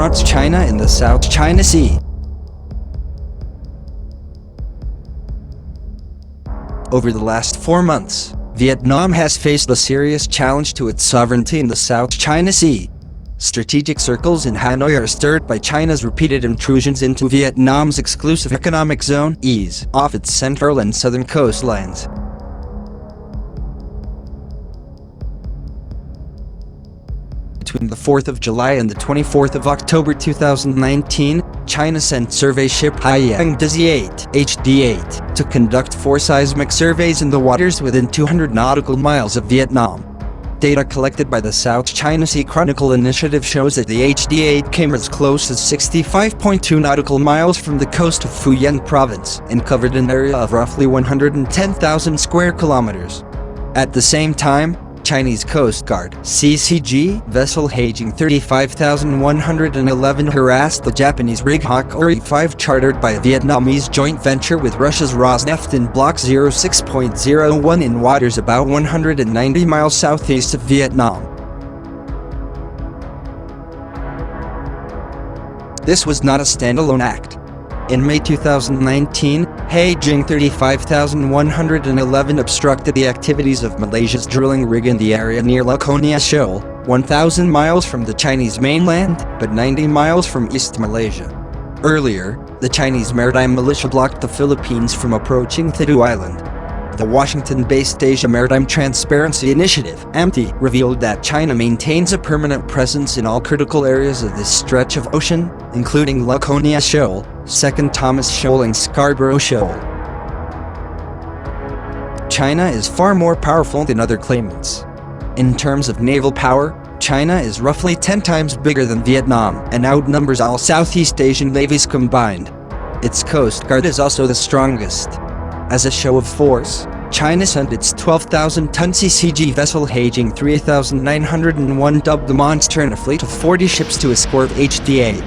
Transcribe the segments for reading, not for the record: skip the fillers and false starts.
confronts China in the South China Sea. Over the last 4 months, Vietnam has faced a serious challenge to its sovereignty in the South China Sea. Strategic circles in Hanoi are stirred by China's repeated intrusions into Vietnam's exclusive economic zone (EEZ) off its central and southern coastlines. Between the 4th of July and the 24th of October 2019, China sent survey ship Haiyang Dizhi 8 (HD8) to conduct 4 seismic surveys in the waters within 200 nautical miles of Vietnam. Data collected by the South China Sea Chronicle initiative shows that the HD8 came as close as 65.2 nautical miles from the coast of Phu Yen Province and covered an area of roughly 110,000 square kilometers. At the same time, Chinese Coast Guard (CCG) vessel Haijing 35,111 harassed the Japanese rig Hanoi 5 chartered by a Vietnamese joint venture with Russia's Rosneft in Block 06.01 in waters about 190 miles southeast of Vietnam. This was not a standalone act. In May 2019, Haijing 35,111 obstructed the activities of Malaysia's drilling rig in the area near Lakonia Shoal, 1,000 miles from the Chinese mainland, but 90 miles from East Malaysia. Earlier, the Chinese maritime militia blocked the Philippines from approaching Thitu Island. The Washington-based Asia Maritime Transparency Initiative (AMTI) revealed that China maintains a permanent presence in all critical areas of this stretch of ocean, including Lakonia Shoal, Second Thomas Shoal and Scarborough Shoal. China is far more powerful than other claimants. In terms of naval power, China is roughly 10 times bigger than Vietnam and outnumbers all Southeast Asian navies combined. Its Coast Guard is also the strongest. As a show of force, China sent its 12,000-ton CCG vessel Haijing 3,901 dubbed the Monster in a fleet of 40 ships to escort HD8.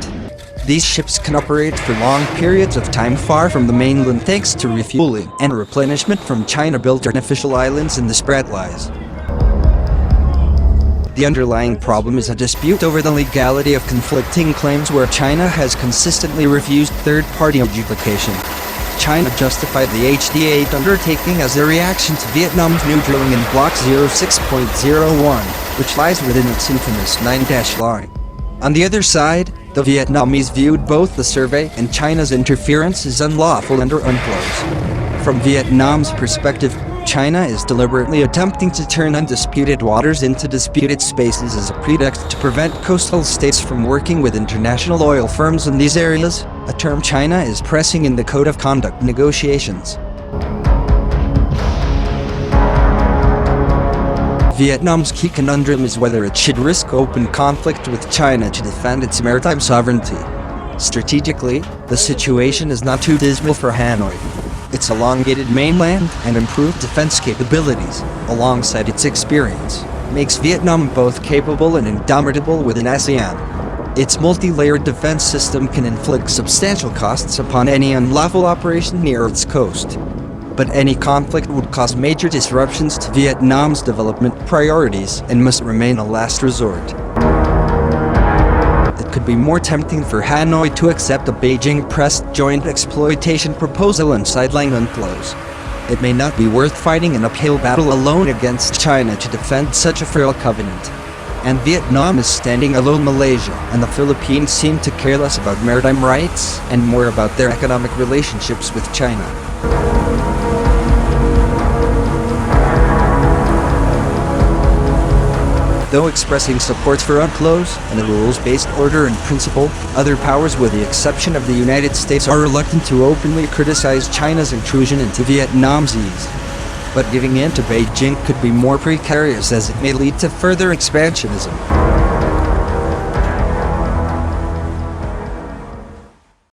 These ships can operate for long periods of time far from the mainland thanks to refueling and replenishment from China-built artificial islands in the Spratlies. The underlying problem is a dispute over the legality of conflicting claims where China has consistently refused third-party adjudication. China justified the HD8 undertaking as a reaction to Vietnam's new drilling in Block 06.01, which lies within its infamous 9-dash line. On the other side, the Vietnamese viewed both the survey and China's interference as unlawful under UNCLOS. From Vietnam's perspective, China is deliberately attempting to turn undisputed waters into disputed spaces as a pretext to prevent coastal states from working with international oil firms in these areas, a term China is pressing in the Code of Conduct negotiations. Vietnam's key conundrum is whether it should risk open conflict with China to defend its maritime sovereignty. Strategically, the situation is not too dismal for Hanoi. Its elongated mainland and improved defense capabilities, alongside its experience, makes Vietnam both capable and indomitable within ASEAN. Its multi-layered defense system can inflict substantial costs upon any unlawful operation near its coast. But any conflict would cause major disruptions to Vietnam's development priorities and must remain a last resort. It could be more tempting for Hanoi to accept a Beijing-pressed joint exploitation proposal and sideline UNCLOS. It may not be worth fighting an uphill battle alone against China to defend such a frail covenant. And Vietnam is standing alone. Malaysia and the Philippines seem to care less about maritime rights and more about their economic relationships with China. Though expressing support for UNCLOS and a rules-based order in principle, other powers with the exception of the United States are reluctant to openly criticize China's intrusion into Vietnam's EEZ. But giving in to Beijing could be more precarious as it may lead to further expansionism.